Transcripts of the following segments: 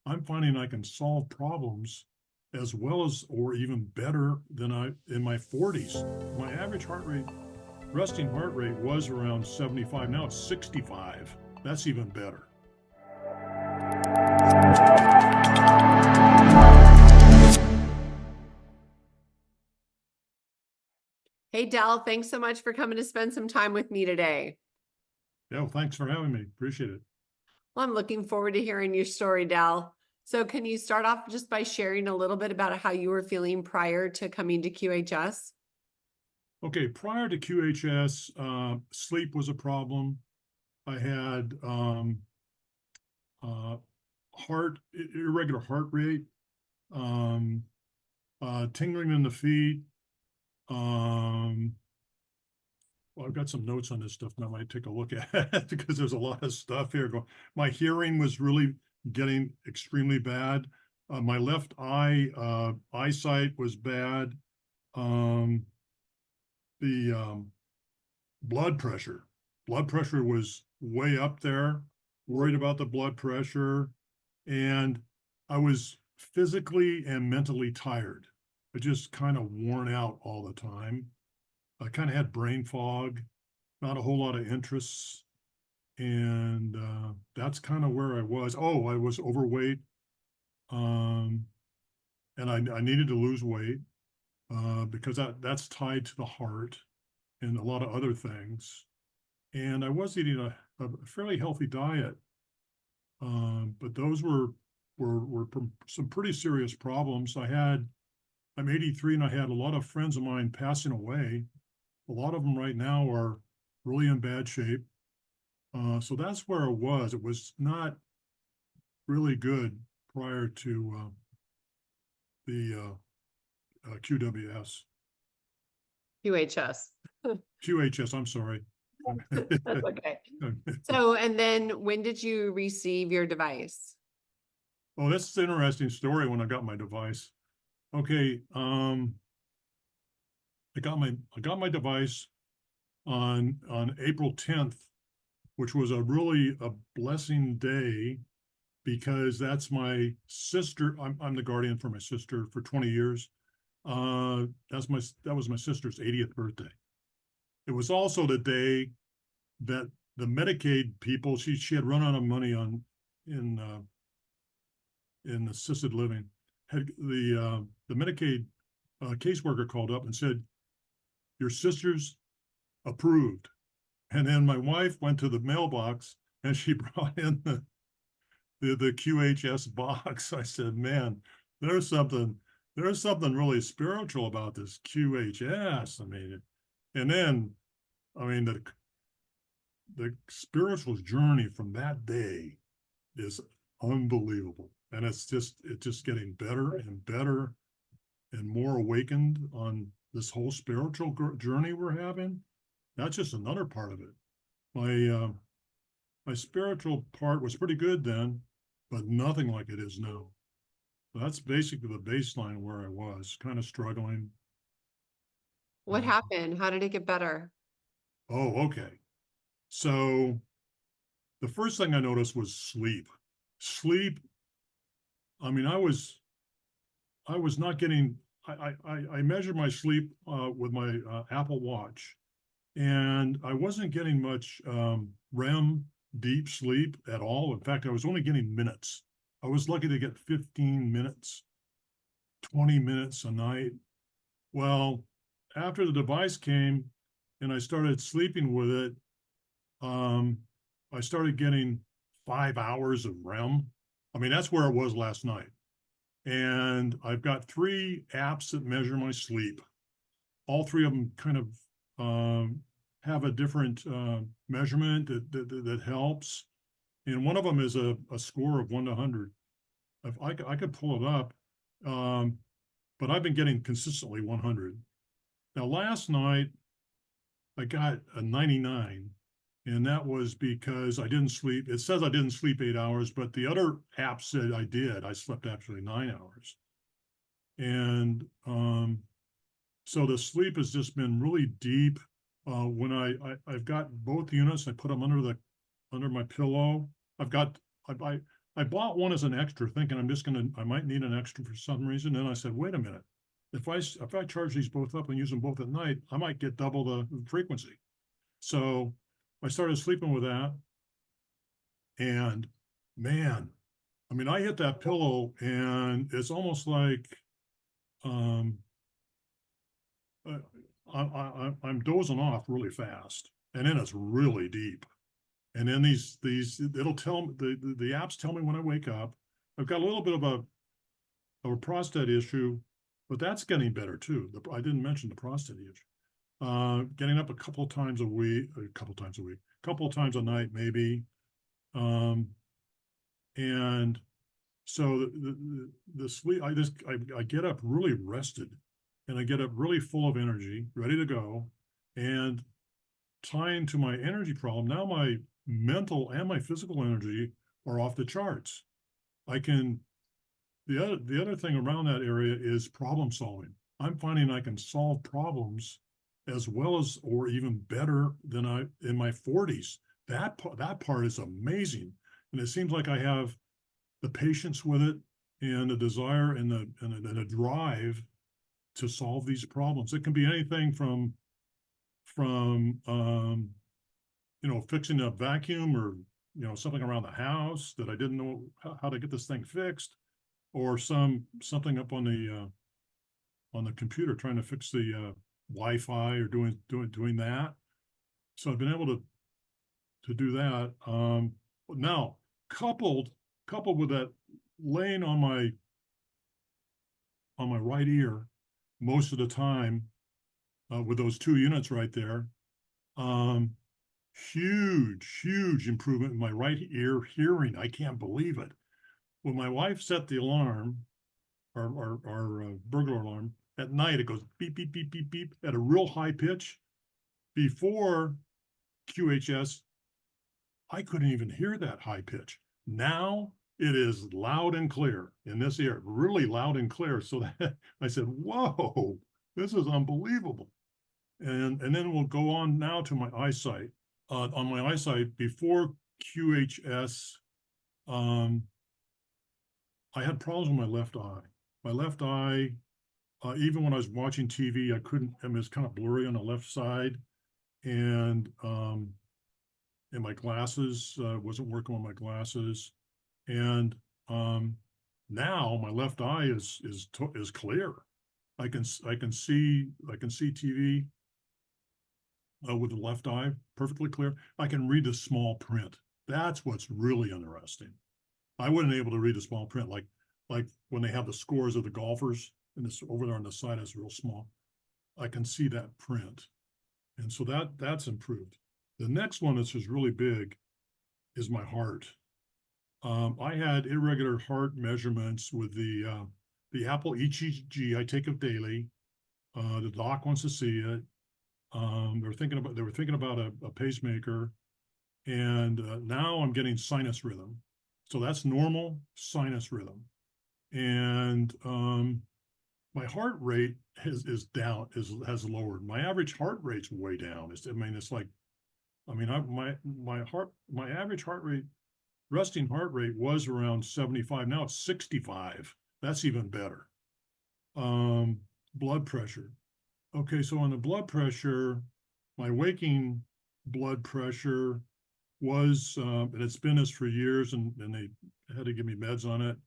I'm finding I can solve problems as well as, or even better than in my 40s. My average resting heart rate was around 75. Now it's 65. That's even better. Hey, Dal, thanks so much for coming to spend some time with me today. Yeah, well, thanks for having me. Appreciate it. Well, I'm looking forward to hearing your story, Dal. So can you start off just by sharing a little bit about how you were feeling prior to coming to QHS? Okay, prior to QHS, sleep was a problem. I had uh, irregular heart rate, um, tingling in the feet. Well, I've got some notes on this stuff now. I might take a look at it because there's a lot of stuff here going. My hearing was really getting extremely bad. My left eyesight was bad. Um, the blood pressure was way up there. Worried about the blood pressure, and I was physically and mentally tired. I just kind of worn out all the time. I kind of had brain fog, not a whole lot of interests. And that's kind of where I was. Oh, I was overweight. Um, and I needed to lose weight because that's tied to the heart and a lot of other things. And I was eating a fairly healthy diet. But those were some pretty serious problems. I'm 83 and I had a lot of friends of mine passing away. A lot of them right now are really in bad shape. So that's where it was. It was not really good prior to the QWS. QHS. QHS, I'm sorry. That's okay. So, and then when did you receive your device? Oh, this is an interesting story when I got my device. Okay, I got my device on April 10th, which was a blessing day because that's my sister. I'm the guardian for my sister for 20 years. That was my sister's 80th birthday. It was also the day that the Medicaid people, she had run out of money in uh, in assisted living. Had the Medicaid caseworker called up and said, "Your sister's approved." And then my wife went to the mailbox and she brought in the QHS box. I said, "Man, there's something really spiritual about this QHS." And then I mean the spiritual journey from that day is unbelievable, and it's just getting better and better and more awakened on this whole spiritual journey we're having. That's just another part of it. My spiritual part was pretty good then, but nothing like it is now. So that's basically the baseline where I was, kind of struggling. What happened? How did it get better? Oh, okay. So the first thing I noticed was sleep. Sleep. I mean, I was not getting. I measured my sleep with my Apple Watch, and I wasn't getting much REM deep sleep at all. In fact, I was only getting minutes. I was lucky to get 15 minutes, 20 minutes a night. Well, after the device came and I started sleeping with it, um, I started getting 5 hours of REM. I mean, that's where it was last night. And I've got 3 apps that measure my sleep. All 3 of them kind of have a different measurement that helps. And one of them is a score of 1 to 100. If I could pull it up, but I've been getting consistently 100. Now, last night I got a 99, and that was because I didn't sleep. It says I didn't sleep 8 hours, but the other app said I did. I slept actually 9 hours. And so the sleep has just been really deep. When I've got both units, I put them under my pillow. I've got I bought one as an extra thinking I might need an extra for some reason. Then I said, wait a minute. If I charge these both up and use them both at night, I might get double the frequency. So I started sleeping with that. And man, I mean, I hit that pillow and it's almost like um, uh, I'm dozing off really fast, and then it's really deep. And then it'll tell me the apps tell me when I wake up. I've got a little bit of a prostate issue, but that's getting better too. I didn't mention the prostate issue. Getting up a couple of times a week, a couple of times a night, maybe. Um, and so the sleep, I get up really rested, and I get up really full of energy, ready to go. And tying to my energy problem, now my mental and my physical energy are off the charts. I can the other thing around that area is problem solving. I'm finding I can solve problems as well as or even better than I in my 40s. That part is amazing. And it seems like I have the patience with it and the desire and the drive to solve these problems. It can be anything from fixing a vacuum or something around the house that I didn't know how to get this thing fixed, or something up on the computer trying to fix the Wi-Fi or doing that. So I've been able to do that. Now coupled with that, laying on my right ear most of the time with those 2 units right there. Huge improvement in my right ear hearing. I can't believe it. When my wife set the alarm, our burglar alarm, at night, it goes beep, beep, beep, beep, beep at a real high pitch. Before QHS, I couldn't even hear that high pitch. Now it is loud and clear in this ear, really loud and clear. So that I said, whoa, this is unbelievable. And then we'll go on now to my eyesight. On my eyesight, before QHS, I had problems with my left eye. My left eye, even when I was watching TV, I couldn't, I mean, it's kind of blurry on the left side. And my glasses, wasn't working with my glasses. And now my left eye is clear. I can see TV with the left eye perfectly clear. I can read the small print. That's what's really interesting. I wasn't able to read the small print like when they have the scores of the golfers, and this over there on the side is real small. I can see that print, and so that's improved. The next one that's just really big is my heart. I had irregular heart measurements with the Apple ECG I take it daily. The doc wants to see it. They were thinking about a pacemaker, and now I'm getting sinus rhythm. So that's normal sinus rhythm. And my heart rate has lowered. My average heart rate's way down. My average heart rate, resting heart rate was around 75. Now it's 65. That's even better. Blood pressure. Okay, so on the blood pressure, my waking blood pressure was, and it's been this for years, and they had to give me meds on it,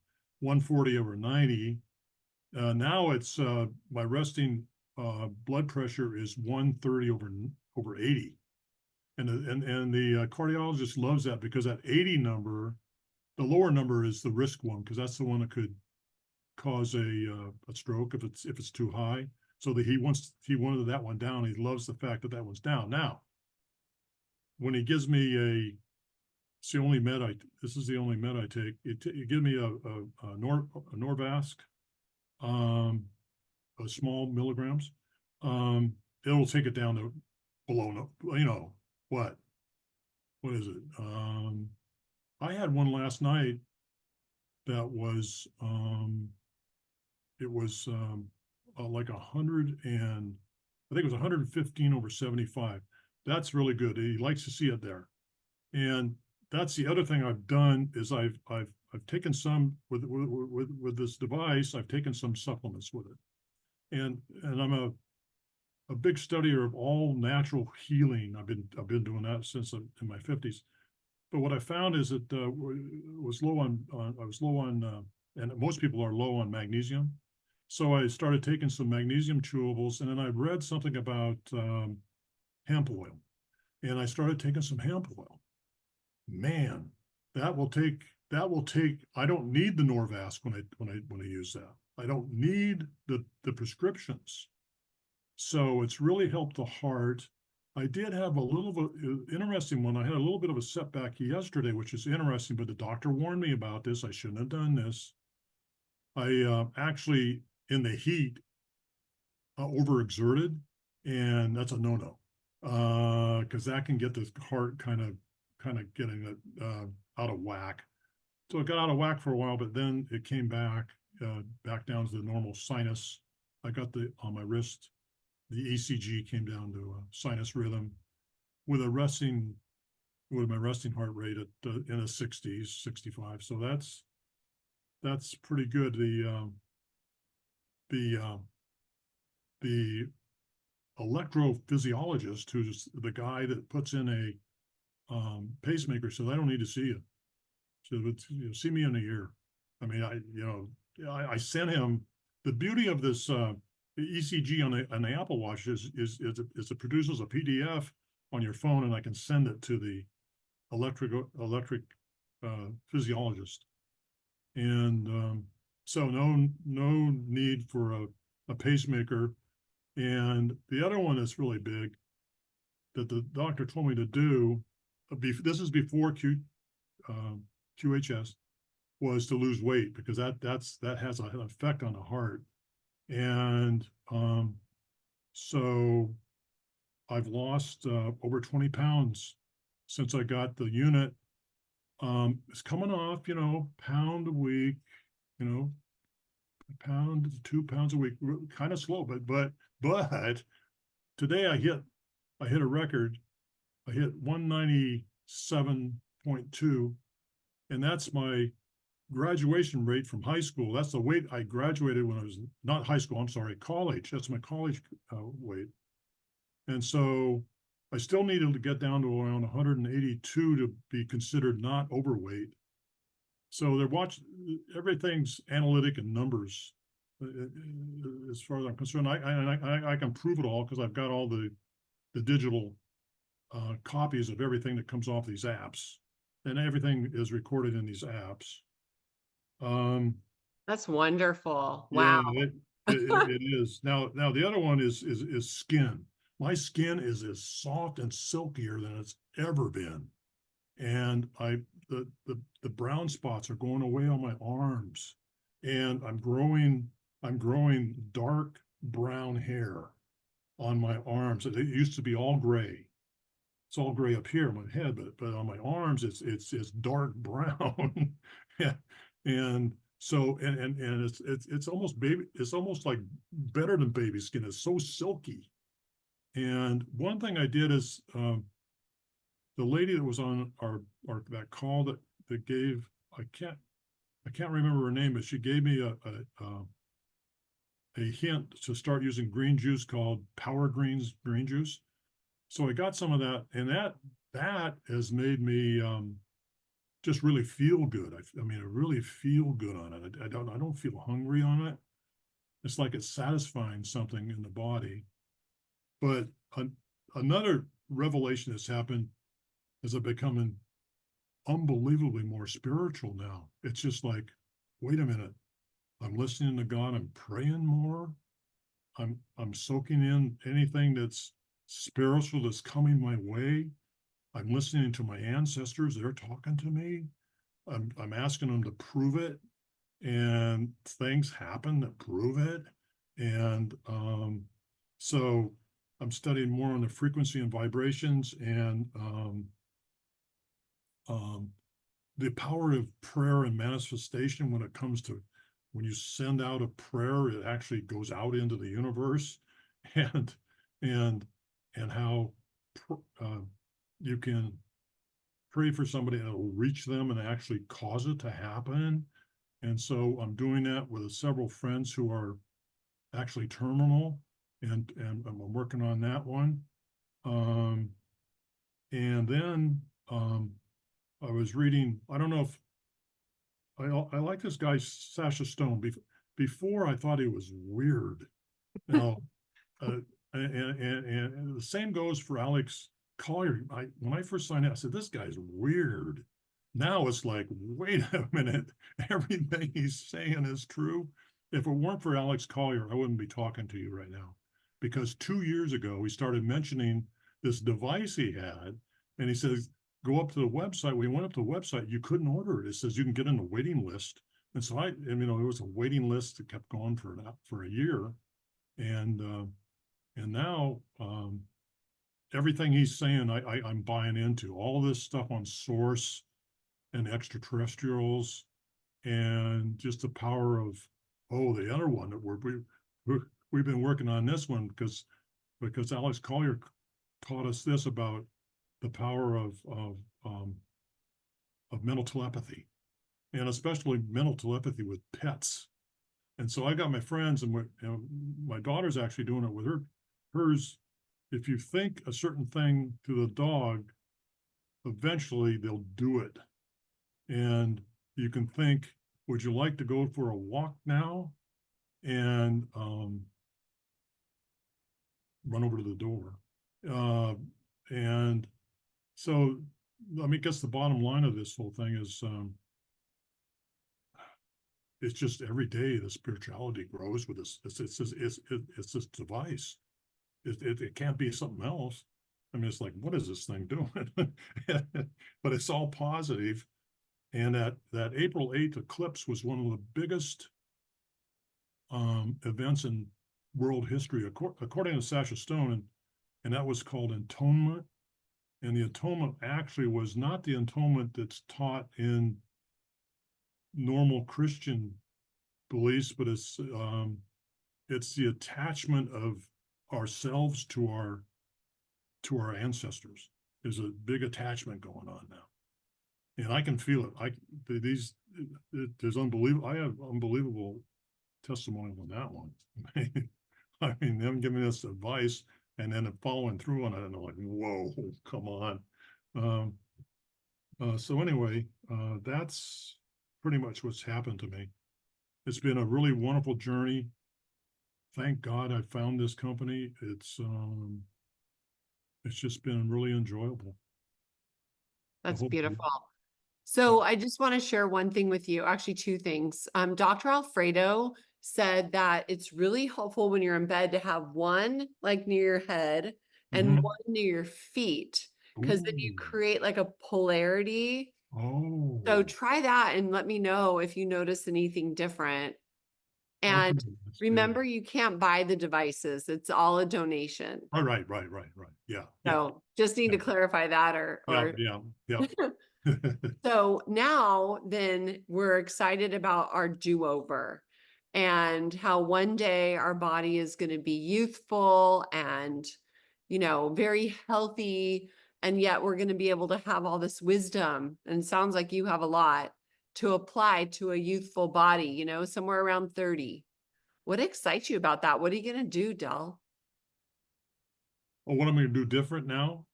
140/90. Now it's my resting blood pressure is 130/80, and the cardiologist loves that because that 80 number, the lower number is the risk one because that's the one that could cause a stroke if it's too high. So that he wanted that one down. He loves the fact that one's down. Now, when he gives me this is the only med I take. It gives me a Norvasc, a small milligrams. It'll take it down to below, what is it? I had one last night that was, it was like 100 and I think it was 115/75. That's really good. He likes to see it there. And that's the other thing I've done is I've I've taken some with this device. I've taken some supplements with it, and I'm a big studier of all natural healing. I've been doing that since I'm in my 50s. But what I found is that was low on I was low on and most people are low on magnesium. So I started taking some magnesium chewables, and then I read something about hemp oil, and I started taking some hemp oil. Man, that will take I don't need the Norvasc when I use that. I don't need the prescriptions. So it's really helped the heart. I did have a little of an interesting one. I had a little bit of a setback yesterday, which is interesting, but the doctor warned me about this. I shouldn't have done this. I actually, in the heat, overexerted, and that's a no-no, because that can get the heart kind of getting it out of whack. So it got out of whack for a while, but then it came back down to the normal sinus. I got on my wrist, the ECG came down to a sinus rhythm with my resting heart rate at in the 60s, 65. So that's pretty good. The electrophysiologist, who's the guy that puts in a pacemaker, said, I don't need to see you. So see me in a year. I mean, I sent him. The beauty of this ECG on the Apple Watch is it produces a PDF on your phone, and I can send it to the electric physiologist. And so no need for a pacemaker. And the other one that's really big that the doctor told me to do, this is before QHS, was to lose weight, because that has an effect on the heart. And so I've lost over 20 pounds since I got the unit. It's coming off, pound a week, a pound to 2 pounds a week, kind of slow, but today I hit a record. I hit 197.2, and that's my graduation rate from high school. That's the weight I graduated when I was not high school, I'm sorry, college. That's my college weight. And so I still needed to get down to around 182 to be considered not overweight. So everything's analytic and numbers as far as I'm concerned. I can prove it all because I've got all the digital copies of everything that comes off these apps, and everything is recorded in these apps. That's wonderful. Yeah, Wow. it is. Now the other one is skin. My skin is as soft and silkier than it's ever been. And the brown spots are going away on my arms, and I'm growing dark brown hair on my arms. It used to be all gray. It's all gray up here on my head, but on my arms it's dark brown. And so and it's almost it's almost like better than baby skin. It's so silky. And one thing I did is the lady that was on our that call that gave, I can't remember her name, but she gave me a hint to start using green juice called Power Greens green juice. So I got some of that, and that has made me just really feel good. I mean, I really feel good on it. I don't feel hungry on it. It's like it's satisfying something in the body. But another revelation that's happened is I've becoming unbelievably more spiritual now. It's just like, wait a minute, I'm listening to God, I'm praying more, I'm soaking in anything that's spiritual that's coming my way. I'm listening to my ancestors, they're talking to me. I'm asking them to prove it, and things happen that prove it. And so I'm studying more on the frequency and vibrations, and the power of prayer and manifestation when it comes to when you send out a prayer, it actually goes out into the universe, and how you can pray for somebody that will reach them and actually cause it to happen. And so I'm doing that with several friends who are actually terminal, and I'm working on that one. And then I was reading, I don't know if I like this guy, Sasha Stone. Before I thought he was weird. Now, and the same goes for Alex Collier. When I first signed out, I said, this guy's weird. Now it's like, wait a minute, everything he's saying is true. If it weren't for Alex Collier, I wouldn't be talking to you right now. Because 2 years ago, he started mentioning this device he had, and he says, go up to the website. We went up to the website, you couldn't order it. It says you can get in a waiting list. And so it was a waiting list that kept going for a year. And now everything he's saying, I'm buying into. All this stuff on source and extraterrestrials, and just the power of, the other one that we've been working on this one because Alex Collier taught us this about the power of mental telepathy, and especially mental telepathy with pets. And so I got my friends, and my daughter's actually doing it with hers. If you think a certain thing to the dog, eventually they'll do it. And you can think, would you like to go for a walk now? And run over to the door. And so, I mean, I guess the bottom line of this whole thing is it's just every day the spirituality grows with this. It's this device. It can't be something else. I mean, it's like, what is this thing doing? But it's all positive. And that April 8th eclipse was one of the biggest events in world history, according to Sasha Stone, and that was called atonement. And the atonement actually was not the atonement that's taught in normal Christian beliefs, but it's the attachment of ourselves to our ancestors. There's a big attachment going on now, and I can feel it. There's unbelievable. I have unbelievable testimony on that one. I mean, them giving us advice and then following through on it, and I'm like, whoa, come on. So anyway, that's pretty much what's happened to me. It's been a really wonderful journey. Thank God I found this company. It's just been really enjoyable. That's beautiful. So I just want to share one thing with you, actually two things. Dr. Alfredo said that it's really helpful when you're in bed to have one like near your head and one near your feet, because then you create like a polarity. Oh. So try that and let me know if you notice anything different. And remember, you can't buy the devices. It's all a donation. Oh, right. Yeah. So just need to clarify that Yeah. So now then we're excited about our do-over and how one day our body is going to be youthful and, very healthy. And yet we're going to be able to have all this wisdom, and it sounds like you have a lot to apply to a youthful body, somewhere around 30. What excites you about that? What are you going to do, Del? Oh, what am I going to do different now?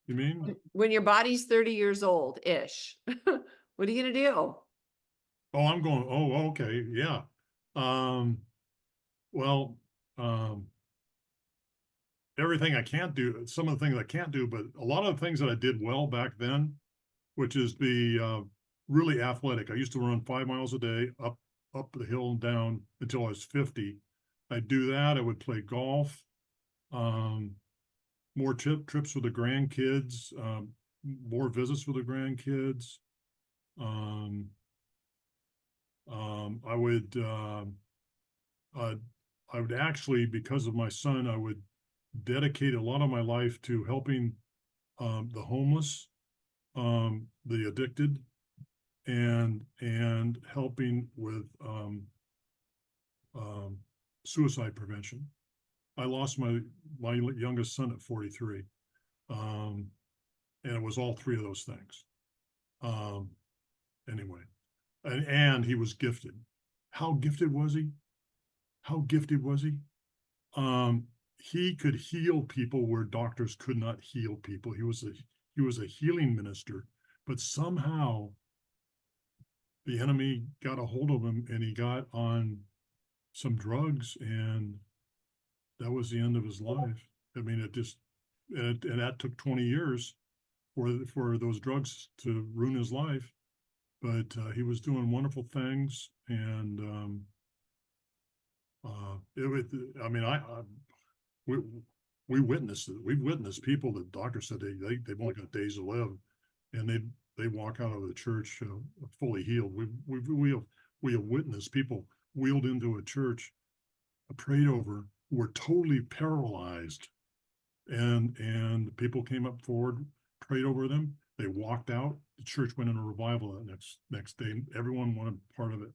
You mean? When your body's 30 years old-ish, what are you going to do? Oh, I'm going, okay. Yeah. Well, everything I can't do, some of the things I can't do, but a lot of the things that I did well back then, which is be really athletic. I used to run 5 miles a day up the hill and down until I was 50. I'd do that. I would play golf, more trips with the grandkids, more visits with the grandkids. I would actually, because of my son, I would dedicate a lot of my life to helping the homeless, the addicted, and helping with suicide prevention. I lost my youngest son at 43, and it was all three of those things. Um, anyway, and he was gifted. How gifted was he? How gifted was he? Um, he could heal people where doctors could not heal people. He was a healing minister, but somehow the enemy got a hold of him and he got on some drugs, and that was the end of his life. I mean, it just and that took 20 years for those drugs to ruin his life. But he was doing wonderful things, and it would. I mean, we we witnessed it. We've witnessed people that doctors said they've only got days to live, and they walk out of the church fully healed. We have witnessed people wheeled into a church, prayed over, were totally paralyzed, and people came up forward, prayed over them. They walked out. The church went into revival that next day. Everyone wanted part of it.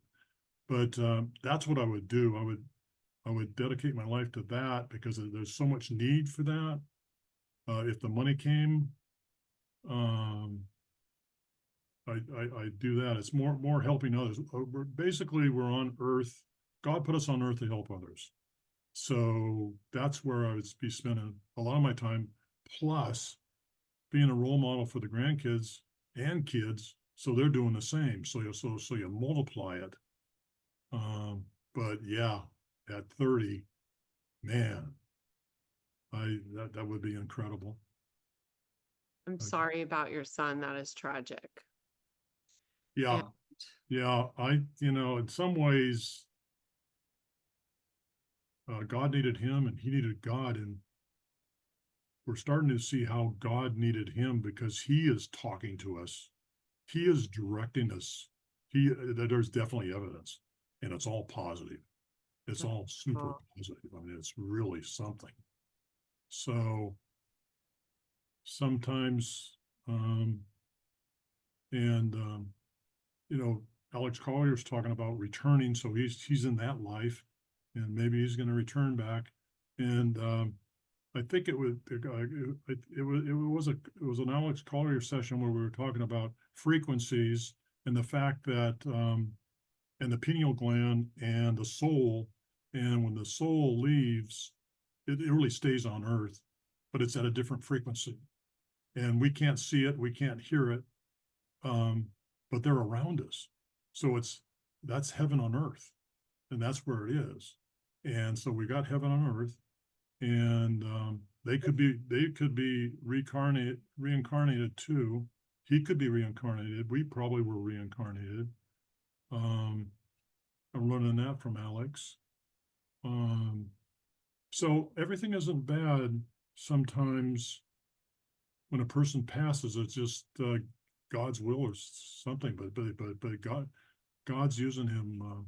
But that's what I would do. I would dedicate my life to that because there's so much need for that. If the money came, um, I do that. It's more helping others. Basically, we're on Earth. God put us on Earth to help others. So that's where I would be spending a lot of my time, plus being a role model for the grandkids and kids, so they're doing the same. So you multiply it. But yeah, at 30, man, that would be incredible. I'm sorry about your son. That is tragic. Yeah, And yeah. In some ways, God needed him, and he needed God, and we're starting to see how God needed him because he is talking to us. He is directing us. There's definitely evidence, and it's all positive. It's all super oh, positive. I mean, it's really something. So sometimes, and you know, Alex Collier's talking about returning, so he's in that life, and maybe he's going to return back. And I think it was an Alex Collier session where we were talking about frequencies and the fact that and the pineal gland and the soul, and when the soul leaves, it really stays on Earth, but it's at a different frequency, and we can't see it, we can't hear it, um, but they're around us. So that's heaven on Earth, and that's where it is. And so we got heaven on Earth, and they could be reincarnated too. He could be reincarnated. We probably were reincarnated. I'm learning that from Alex. So everything isn't bad. Sometimes when a person passes, it's just God's will or something. But God's using him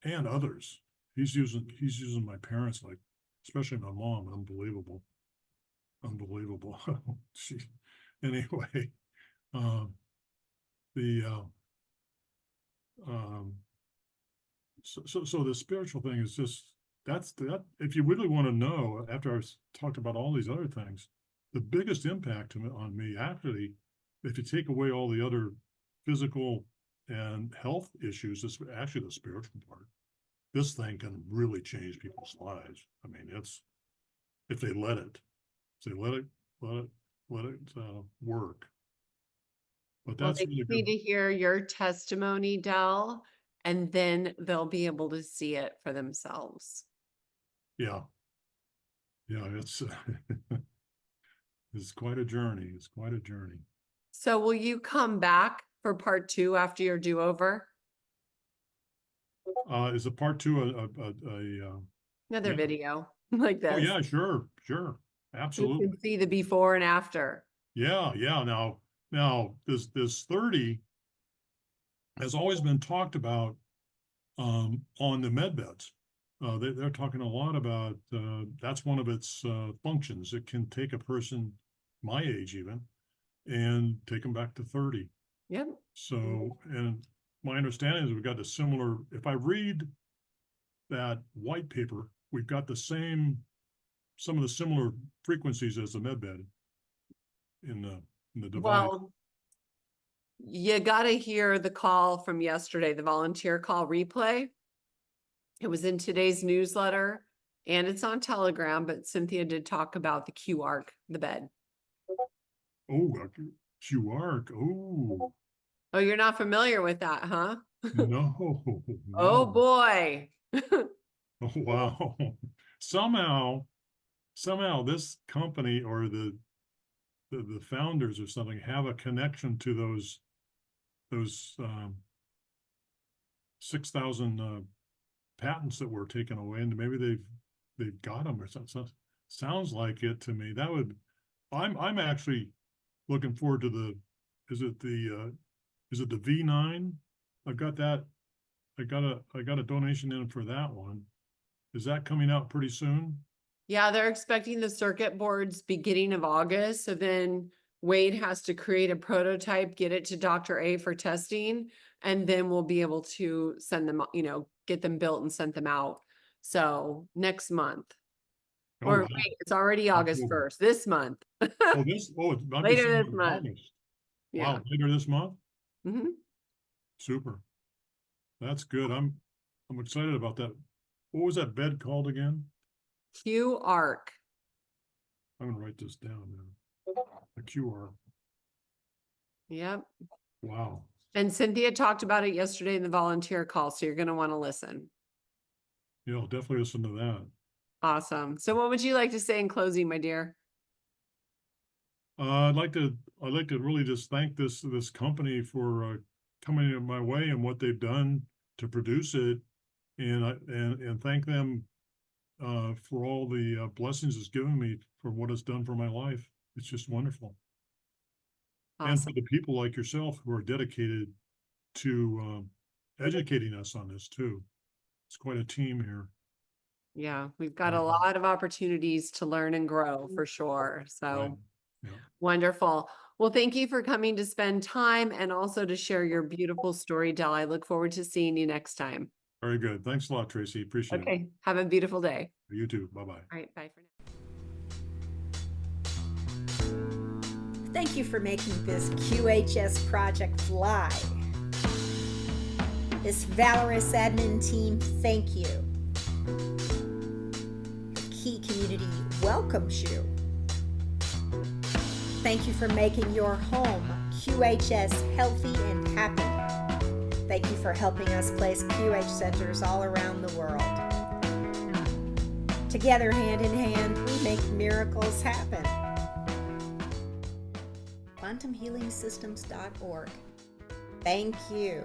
and others. He's using my parents, like especially my mom. Unbelievable. She, anyway, um, the um, so the spiritual thing is just that. If you really want to know, after I've talked about all these other things, the biggest impact on me actually, if you take away all the other physical and health issues, is actually the spiritual part. This thing can really change people's lives. I mean, it's if they let it, if they let it, let it work. But well, that's they really need good. to hear your testimony, Dell, and then they'll be able to see it for themselves. Yeah, yeah, it's quite a journey. It's quite a journey. So will you come back for part 2 after your do-over? Is a part two Another yeah. video like Oh this. yeah, sure, You absolutely. can see the before and after. Yeah. Now this 30 has always been talked about on the med beds. They're talking a lot about that's one of its functions. It can take a person my age even and take them back to 30. Yep. So, and my understanding is we've got a similar, if I read that white paper, we've got some of the similar frequencies as the med bed in the device. Well, you got to hear the call from yesterday, the volunteer call replay. It was in today's newsletter and it's on Telegram, but Cynthia did talk about the Q arc, the bed. Oh, Q-arc. Oh, Oh, you're not familiar with that, huh? no, Oh no. boy. Oh, wow. Somehow this company or the founders or something have a connection to those 6,000 patents that were taken away, and maybe they've got them or something. Sounds like it to me. I'm actually looking forward to is it the V9? I've got that. I got a donation in for that one. Is that coming out pretty soon? Yeah, they're expecting the circuit boards beginning of August. So then Wade has to create a prototype, get it to Dr. A for testing, and then we'll be able to send them, get them built and send them out. So next month. Oh, Or wow. wait, it's already August October. 1st, this month. It might be Later sometime this in month. August. Yeah. Wow, later this month? hmm Super. That's good. I'm excited about that. What was that bed called again? Q arc. I'm gonna write this down now. The QR. Yep. Wow. And Cynthia talked about it yesterday in the volunteer call, so you're going to want to listen. Yeah, I'll definitely listen to that. Awesome. So what would you like to say in closing, my dear? I'd like to really just thank this company for coming in my way and what they've done to produce it, and thank them for all the blessings it's given me for what it's done for my life. It's just wonderful. And for Awesome. the people like yourself who are dedicated to educating us on this too. It's quite a team here. Yeah, we've got a Mhm. lot of opportunities to learn and grow for sure. Right. So Yeah. wonderful. Well, thank you for coming to spend time and also to share your beautiful story, Del. I look forward to seeing you next time. Very good. Thanks a lot, Tracy. Appreciate it. Okay. Have a beautiful day. You too. Bye-bye. All right. Bye for now. Thank you for making this QHS project fly. This valorous admin team, thank you. The Key community welcomes you. Thank you for making your home QHS healthy and happy. Thank you for helping us place QH centers all around the world. Together, hand in hand, we make miracles happen. QuantumHealingSystems.org. Thank you.